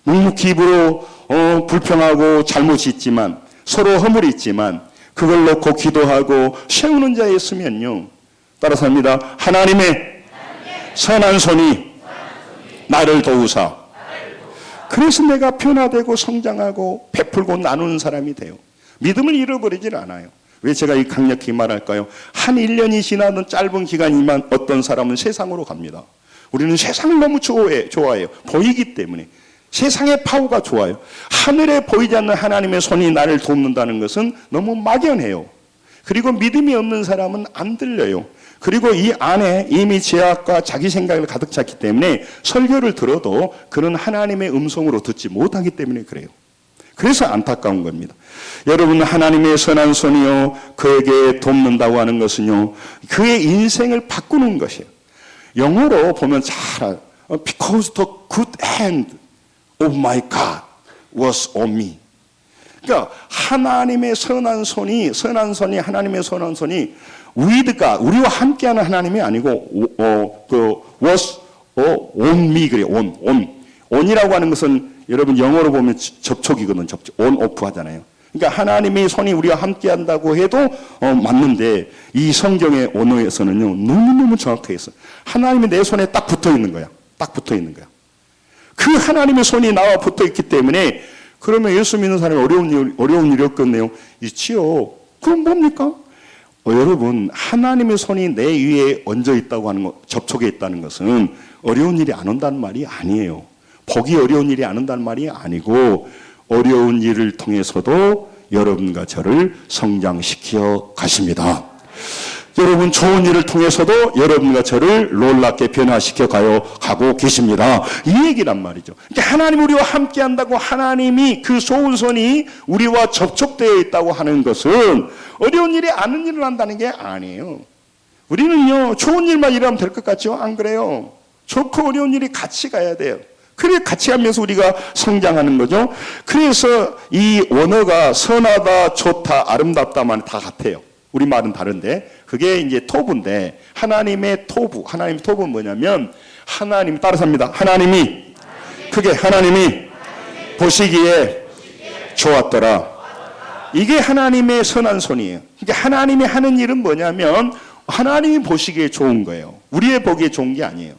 묵묵히 입으로 불평하고 잘못이 있지만 서로 허물이 있지만 그걸 놓고 기도하고 세우는 자에 있으면요. 따라서 합니다. 하나님의 선한 손이 나를 도우사. 그래서 내가 변화되고 성장하고 베풀고 나누는 사람이 돼요. 믿음을 잃어버리질 않아요. 왜 제가 이 강력히 말할까요? 한 1년이 지나는 짧은 기간이면 어떤 사람은 세상으로 갑니다. 우리는 세상을 너무 좋아해요. 보이기 때문에. 세상의 파워가 좋아요. 하늘에 보이지 않는 하나님의 손이 나를 돕는다는 것은 너무 막연해요. 그리고 믿음이 없는 사람은 안 들려요. 그리고 이 안에 이미 죄악과 자기 생각을 가득 찼기 때문에 설교를 들어도 그런 하나님의 음성으로 듣지 못하기 때문에 그래요. 그래서 안타까운 겁니다. 여러분, 하나님의 선한 손이요 그에게 돕는다고 하는 것은요 그의 인생을 바꾸는 것이에요. 영어로 보면 잘 알아요. Because the good hand of my God was on me. 그러니까 하나님의 선한 손이 하나님의 선한 손이 with God, 우리와 함께하는 하나님이 아니고 was on me 그래요. on이라고 하는 것은 여러분 영어로 보면 접촉이거든. 접촉. on off 하잖아요. 그러니까 하나님의 손이 우리와 함께한다고 해도 맞는데 이 성경의 언어에서는요 너무너무 정확하게 했어요. 하나님이 내 손에 딱 붙어 있는 거야. 딱 붙어 있는 거야. 그 하나님의 손이 나와 붙어 있기 때문에 그러면 예수 믿는 사람이 어려운 일이 없겠네요. 있지요. 그럼 뭡니까? 여러분, 하나님의 손이 내 위에 얹어 있다고 하는 것, 접촉해 있다는 것은 어려운 일이 안 온다는 말이 아니에요. 보기 어려운 일이 안 온다는 말이 아니고 어려운 일을 통해서도 여러분과 저를 성장시켜 가십니다. 여러분, 좋은 일을 통해서도 여러분과 저를 놀랍게 변화시켜 가고 계십니다. 이 얘기란 말이죠. 그러니까 하나님 우리와 함께 한다고 하나님이 그 좋은 손이 우리와 접촉되어 있다고 하는 것은 어려운 일이 안 일어난다는 게 아니에요. 우리는요, 좋은 일만 일하면 될 것 같죠? 안 그래요? 좋고 어려운 일이 같이 가야 돼요. 그래 같이 하면서 우리가 성장하는 거죠. 그래서 이 원어가 선하다, 좋다, 아름답다만 다 같아요. 우리 말은 다른데 그게 이제 토부인데 하나님의 토부는 뭐냐면 하나님 따라서 합니다. 하나님이 보시기에 좋았더라. 이게 하나님의 선한 손이에요. 그러니까 하나님이 하는 일은 뭐냐면 하나님이 보시기에 좋은 거예요. 우리의 보기에 좋은 게 아니에요.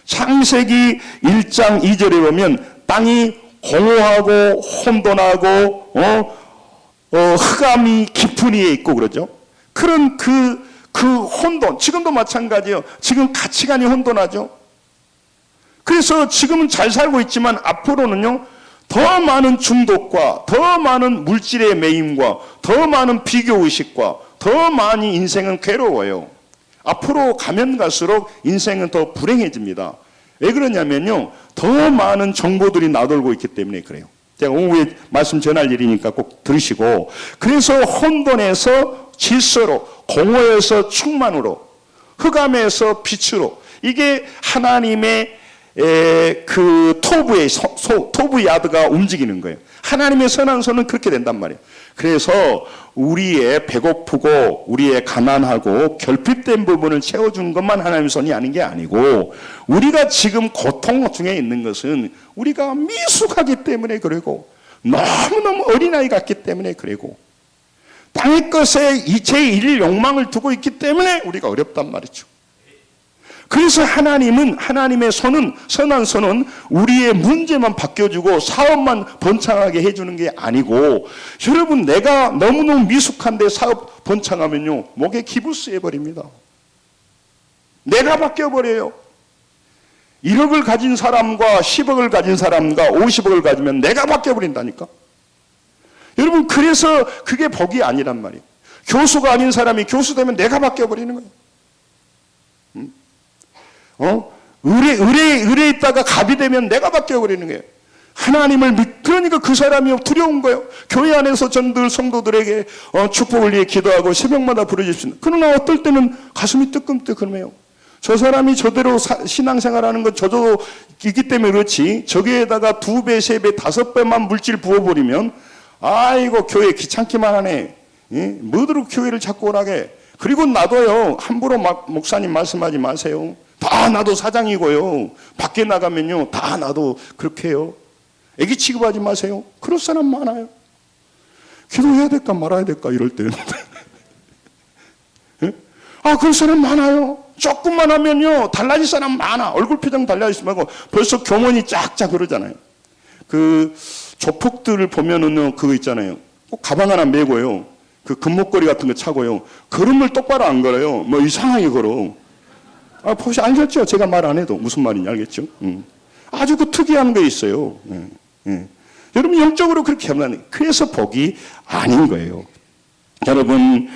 창세기 1장 2절에 보면 땅이 공허하고 혼돈하고 흑암이 깊은 이에 있고 그러죠. 그런 그 혼돈, 지금도 마찬가지예요. 지금 가치관이 혼돈하죠. 그래서 지금은 잘 살고 있지만 앞으로는요, 더 많은 중독과 더 많은 물질의 매임과 더 많은 비교의식과 더 많이 인생은 괴로워요. 앞으로 가면 갈수록 인생은 더 불행해집니다. 왜 그러냐면요, 더 많은 정보들이 나돌고 있기 때문에 그래요. 제가 오후에 말씀 전할 일이니까 꼭 들으시고, 그래서 혼돈에서 질서로, 공허에서 충만으로, 흑암에서 빛으로, 이게 하나님의 그 토부 야드가 움직이는 거예요. 하나님의 선한 손은 그렇게 된단 말이에요. 그래서 우리의 배고프고 우리의 가난하고 결핍된 부분을 채워준 것만 하나님의 손이 아닌 게 아니고, 우리가 지금 고통 중에 있는 것은 우리가 미숙하기 때문에 그러고 너무너무 어린아이 같기 때문에 그러고 땅의 것에 제1 욕망을 두고 있기 때문에 우리가 어렵단 말이죠. 그래서 하나님의 손은, 선한 손은 우리의 문제만 바뀌어주고 사업만 번창하게 해주는 게 아니고, 여러분, 내가 너무너무 미숙한데 사업 번창하면요, 목에 기부스 해버립니다. 내가 바뀌어버려요. 1억을 가진 사람과 10억을 가진 사람과 50억을 가지면 내가 바뀌어버린다니까. 여러분, 그래서 그게 복이 아니란 말이에요. 교수가 아닌 사람이 교수 되면 내가 바뀌어버리는 거예요. 의뢰에 있다가 갑이 되면 내가 바뀌어버리는 거예요. 그러니까 그 사람이 두려운 거예요. 교회 안에서 전들 성도들에게 축복을 위해 기도하고 새벽마다 부르십시오. 그러나 어떨 때는 가슴이 뜨끔뜨끔해요. 저 사람이 저대로 신앙생활하는 건 저도 있기 때문에 그렇지, 저기에다가 2배, 3배, 5배만 물질 부어버리면 아이고 교회 귀찮기만 하네. 뭐대로 교회를 자꾸 오라게. 그리고 나도요, 함부로 막 목사님 말씀하지 마세요. 다 나도 사장이고요. 밖에 나가면요, 다 나도 그렇게 해요. 애기 취급하지 마세요. 그럴 사람 많아요. 기도해야 될까 말아야 될까 이럴 때. 그럴 사람 많아요. 조금만 하면요, 달라질 사람 많아. 얼굴 표정 달라지지 말고 벌써 교문이 쫙쫙 그러잖아요. 그 조폭들을 보면은요, 그거 있잖아요. 꼭 가방 하나 메고요. 그 금목걸이 같은 거 차고요. 걸음을 똑바로 안 걸어요. 뭐 이상하게 걸어. 혹시 알겠죠? 제가 말 안 해도 무슨 말인지 알겠죠? 아주 그 특이한 게 있어요. 여러분, 영적으로 그렇게 하면 그래서 복이 아닌 거예요. 여러분,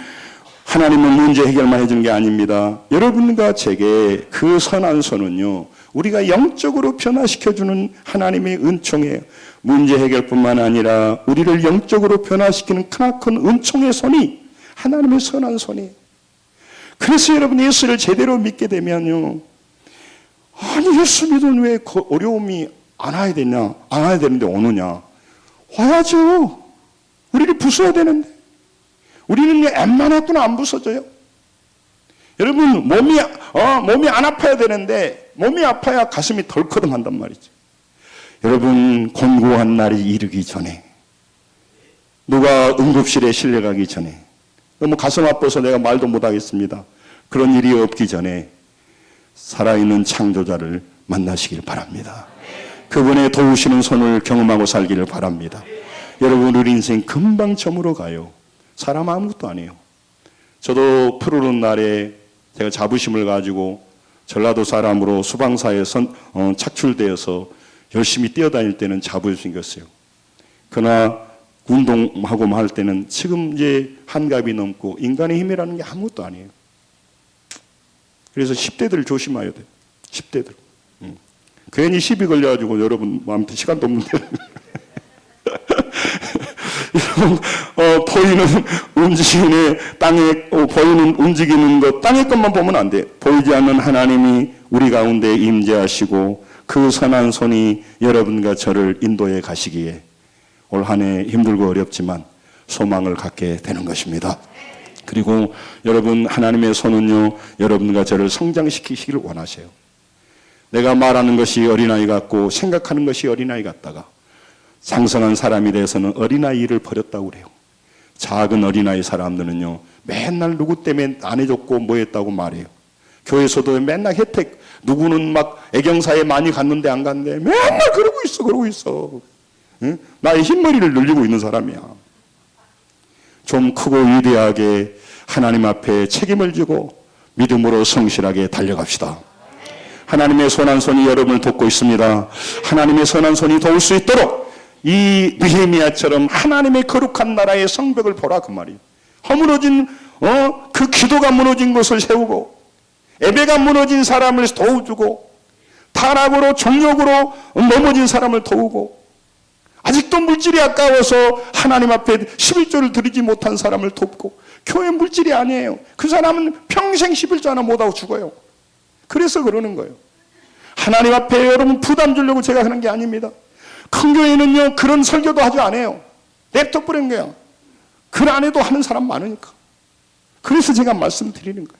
하나님은 문제 해결만 해주는 게 아닙니다. 여러분과 제게 그 선한 손은요, 우리가 영적으로 변화시켜주는 하나님의 은총이에요. 문제 해결뿐만 아니라 우리를 영적으로 변화시키는 크나큰 은총의 손이 하나님의 선한 손이에요. 그래서 여러분, 예수를 제대로 믿게 되면요, 아니 예수 믿으면 왜 그 어려움이 안 와야 되냐, 안 와야 되는데 오느냐. 와야죠. 우리를 부숴야 되는데. 우리는 웬만했구나 안 부서져요. 여러분, 몸이 안 아파야 되는데 몸이 아파야 가슴이 덜커덩한단 말이죠. 여러분, 곤고한 날이 이르기 전에, 누가 응급실에 실려가기 전에, 너무 가슴 아파서 내가 말도 못하겠습니다. 그런 일이 없기 전에 살아있는 창조자를 만나시길 바랍니다. 그분의 도우시는 손을 경험하고 살기를 바랍니다. 여러분, 우리 인생 금방 저물어 가요. 사람 아무것도 아니에요. 저도 푸르른 날에 제가 자부심을 가지고 전라도 사람으로 수방사에 착출되어서 열심히 뛰어다닐 때는 자부심이 생겼어요. 그러나 운동하고 할 때는 지금 이제 한갑이 넘고 인간의 힘이라는 게 아무것도 아니에요. 그래서 10대들 조심해야 돼요. 10대들. 괜히 시비 걸려가지고 여러분 아무튼 시간도 없는데 보이는 움직이는 보이는 움직이는 것, 땅의 것만 보면 안 돼. 보이지 않는 하나님이 우리 가운데 임재하시고 그 선한 손이 여러분과 저를 인도해 가시기에 올 한 해 힘들고 어렵지만 소망을 갖게 되는 것입니다. 그리고 여러분, 하나님의 손은요, 여러분과 저를 성장시키시기를 원하세요. 내가 말하는 것이 어린아이 같고 생각하는 것이 어린아이 같다가 장성한 사람이 돼서는 어린아이를 버렸다고 그래요. 작은 어린아이 사람들은요, 맨날 누구 때문에 안 해줬고 뭐 했다고 말해요. 교회에서도 맨날 혜택, 누구는 막 애경사에 많이 갔는데 안 갔는데 맨날 그러고 있어. 응? 나의 흰머리를 늘리고 있는 사람이야. 좀 크고 위대하게 하나님 앞에 책임을 지고 믿음으로 성실하게 달려갑시다. 하나님의 선한 손이 여러분을 돕고 있습니다. 하나님의 선한 손이 도울 수 있도록 이 느헤미야처럼 하나님의 거룩한 나라의 성벽을 보라 그 말이에요. 허물어진 그 기도가 무너진 것을 세우고, 예배가 무너진 사람을 도와주고, 타락으로 정욕으로 넘어진 사람을 도우고, 아직도 물질이 아까워서 하나님 앞에 11조를 드리지 못한 사람을 돕고. 교회 물질이 아니에요. 그 사람은 평생 11조 하나 못하고 죽어요. 그래서 그러는 거예요. 하나님 앞에 여러분 부담 주려고 제가 하는 게 아닙니다. 큰 교회는요, 그런 설교도 하지 않아요. 랩터 뿌린 거야. 그 안에도 하는 사람 많으니까. 그래서 제가 말씀드리는 거예요.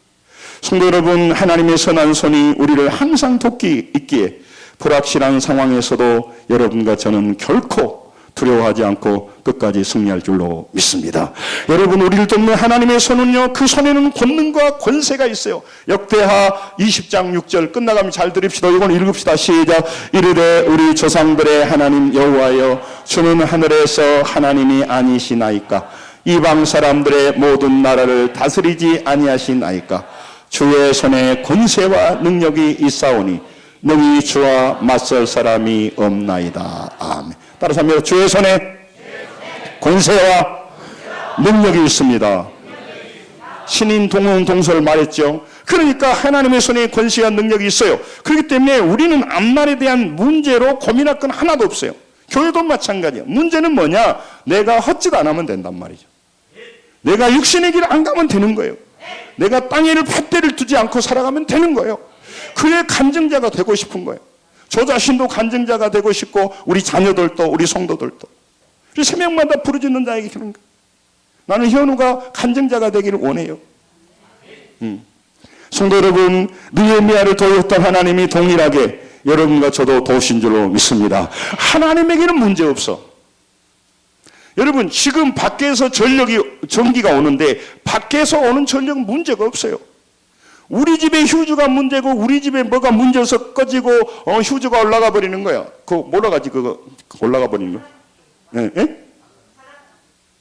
성도 여러분, 하나님의 선한 손이 우리를 항상 돕기 있기에 불확실한 상황에서도 여러분과 저는 결코 두려워하지 않고 끝까지 승리할 줄로 믿습니다. 여러분, 우리를 돕는 하나님의 손은요, 그 손에는 권능과 권세가 있어요. 역대하 20장 6절 끝나가면 잘 들읍시다. 이건 읽읍시다. 시작. 이르되 우리 조상들의 하나님 여호와여, 주는 하늘에서 하나님이 아니시나이까? 이방 사람들의 모든 나라를 다스리지 아니하시나이까? 주의 손에 권세와 능력이 있사오니 능히 주와 맞설 사람이 없나이다. 아멘. 따라서 합니다. 주의 손에 권세와 능력이 있습니다. 신인 동원 동설 말했죠. 그러니까 하나님의 손에 권세와 능력이 있어요. 그렇기 때문에 우리는 앞날에 대한 문제로 고민할 건 하나도 없어요. 교회도 마찬가지예요. 문제는 뭐냐? 내가 헛짓 안 하면 된단 말이죠. 내가 육신의 길을 안 가면 되는 거예요. 내가 땅에를 삿대를 두지 않고 살아가면 되는 거예요. 그의 간증자가 되고 싶은 거예요. 저 자신도 간증자가 되고 싶고 우리 자녀들도 우리 성도들도. 세 명마다 부르짖는 자에게 그런 거예요. 나는 현우가 간증자가 되기를 원해요. 성도 여러분, 느헤미야를 도우셨던 하나님이 동일하게 여러분과 저도 도우신 줄로 믿습니다. 하나님에게는 문제 없어. 여러분, 지금 밖에서 전기가 오는데 밖에서 오는 전력은 문제가 없어요. 우리 집에 휴즈가 문제고 우리 집에 뭐가 문제여서 꺼지고 휴즈가 올라가 버리는 거야. 그거 뭐라 가지 그거 올라가 버리는 거? 예? 예?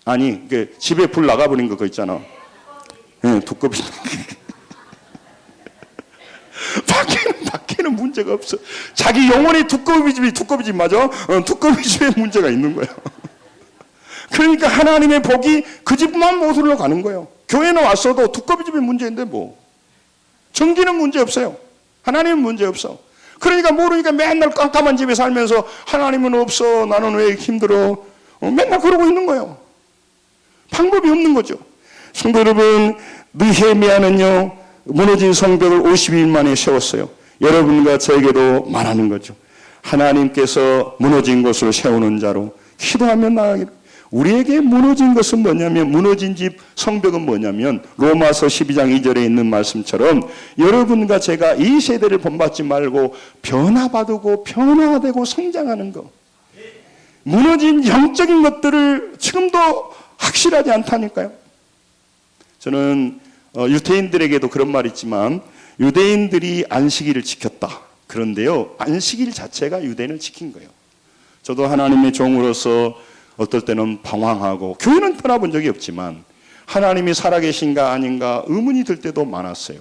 아니, 그 집에 불 나가 버린 거 있잖아. 예, 두꺼비. 밖에는 문제가 없어. 자기 영혼의 두꺼비 집 맞아? 두꺼비 집에 문제가 있는 거야. 그러니까 하나님의 복이 그 집만 못 흘러가는 거예요. 교회는 왔어도 두꺼비 집에 문제인데 뭐. 전기는 문제 없어요. 하나님은 문제 없어. 그러니까 모르니까 맨날 깜깜한 집에 살면서 하나님은 없어. 나는 왜 힘들어. 맨날 그러고 있는 거예요. 방법이 없는 거죠. 성도 여러분, 느헤미야는요, 무너진 성벽을 50일 만에 세웠어요. 여러분과 저에게도 말하는 거죠. 하나님께서 무너진 것을 세우는 자로 기도하면 나아가기를. 우리에게 무너진 것은 뭐냐면, 무너진 집 성벽은 뭐냐면 로마서 12장 2절에 있는 말씀처럼 여러분과 제가 이 세대를 본받지 말고 변화받고 변화되고 성장하는 것. 무너진 영적인 것들을 지금도 확실하지 않다니까요. 저는 유대인들에게도 그런 말이 있지만 유대인들이 안식일을 지켰다. 그런데요, 안식일 자체가 유대인을 지킨 거예요. 저도 하나님의 종으로서 어떨 때는 방황하고, 교회는 떠나본 적이 없지만 하나님이 살아계신가 아닌가 의문이 들 때도 많았어요.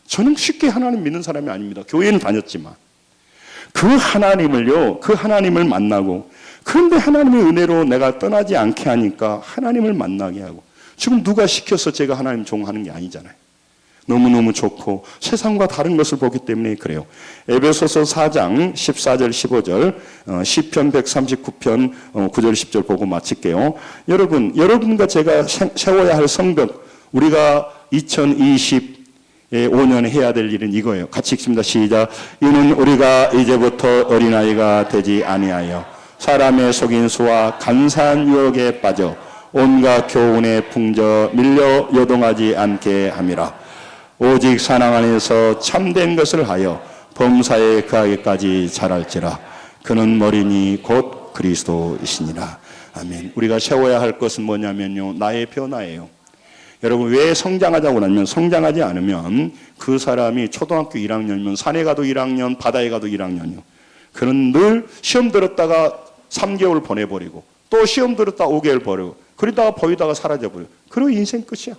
저는 쉽게 하나님 믿는 사람이 아닙니다. 교회는 다녔지만 그 하나님을 만나고, 그런데 하나님의 은혜로 내가 떠나지 않게 하니까 하나님을 만나게 하고. 지금 누가 시켜서 제가 하나님 종하는 게 아니잖아요. 너무너무 좋고 세상과 다른 것을 보기 때문에 그래요. 에베소서 4장 14절 15절 시편 139편 9절 10절 보고 마칠게요. 여러분과 제가 세워야 할 성벽, 우리가 2025년에 해야 될 일은 이거예요. 같이 읽습니다. 시작. 이는 우리가 이제부터 어린아이가 되지 아니하여 사람의 속인수와 간사한 유혹에 빠져 온갖 교훈에 풍져 밀려 요동하지 않게 함이라. 오직 사랑 안에서 참된 것을 하여 범사에 그하기까지 자랄지라. 그는 머리니 곧 그리스도이시니라. 아멘. 우리가 세워야 할 것은 뭐냐면요, 나의 변화예요. 여러분, 왜 성장하자고 하면, 성장하지 않으면 그 사람이 초등학교 1학년이면 산에 가도 1학년, 바다에 가도 1학년이요. 그는 늘 시험 들었다가 3개월 보내버리고 또 시험 들었다가 5개월 버리고 그러다가 보이다가 사라져버려요. 그리고 인생 끝이야.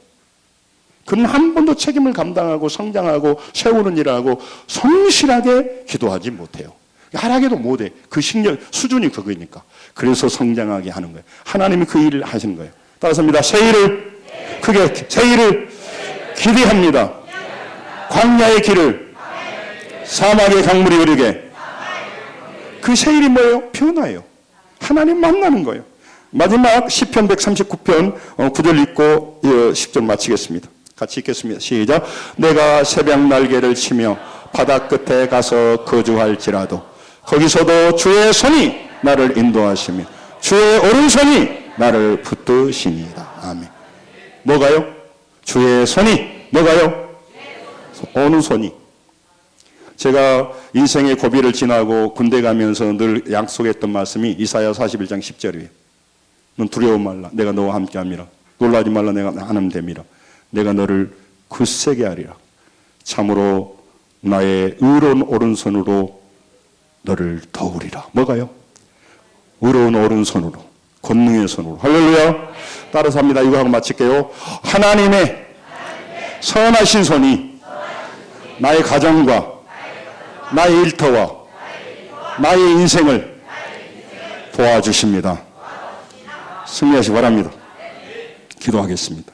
그는 한 번도 책임을 감당하고 성장하고 세우는 일을 하고 성실하게 기도하지 못해요. 하라게도 못해. 그 수준이 그거니까. 그래서 성장하게 하는 거예요. 하나님이 그 일을 하시는 거예요. 따라서 합니다. 새 일을 기대합니다. 광야의 길을 사막의 강물이 흐르게. 그 새 일이 뭐예요? 변화예요. 하나님 만나는 거예요. 마지막 시편 139편 9절 읽고 10절 마치겠습니다. 같이 읽겠습니다. 시작. 내가 새벽 날개를 치며 바다 끝에 가서 거주할지라도 거기서도 주의 손이 나를 인도하시며 주의 오른손이 나를 붙드시니이다. 아멘. 뭐가요? 주의 손이 뭐가요? 어느 손이? 제가 인생의 고비를 지나고 군대 가면서 늘 약속했던 말씀이 이사야 41장 10절이에요. 넌 두려워 말라. 내가 너와 함께 함이라. 놀라지 말라. 내가 하나님 됨이라. 내가 너를 굳세게 하리라. 참으로 나의 의로운 오른손으로 너를 도우리라. 뭐가요? 의로운 오른손으로, 권능의 손으로. 할렐루야. 따라서 합니다. 이거 하고 마칠게요. 하나님의 선하신 손이 나의 가정과 나의 일터와 나의 인생을 도와주십니다. 승리하시기 바랍니다. 기도하겠습니다.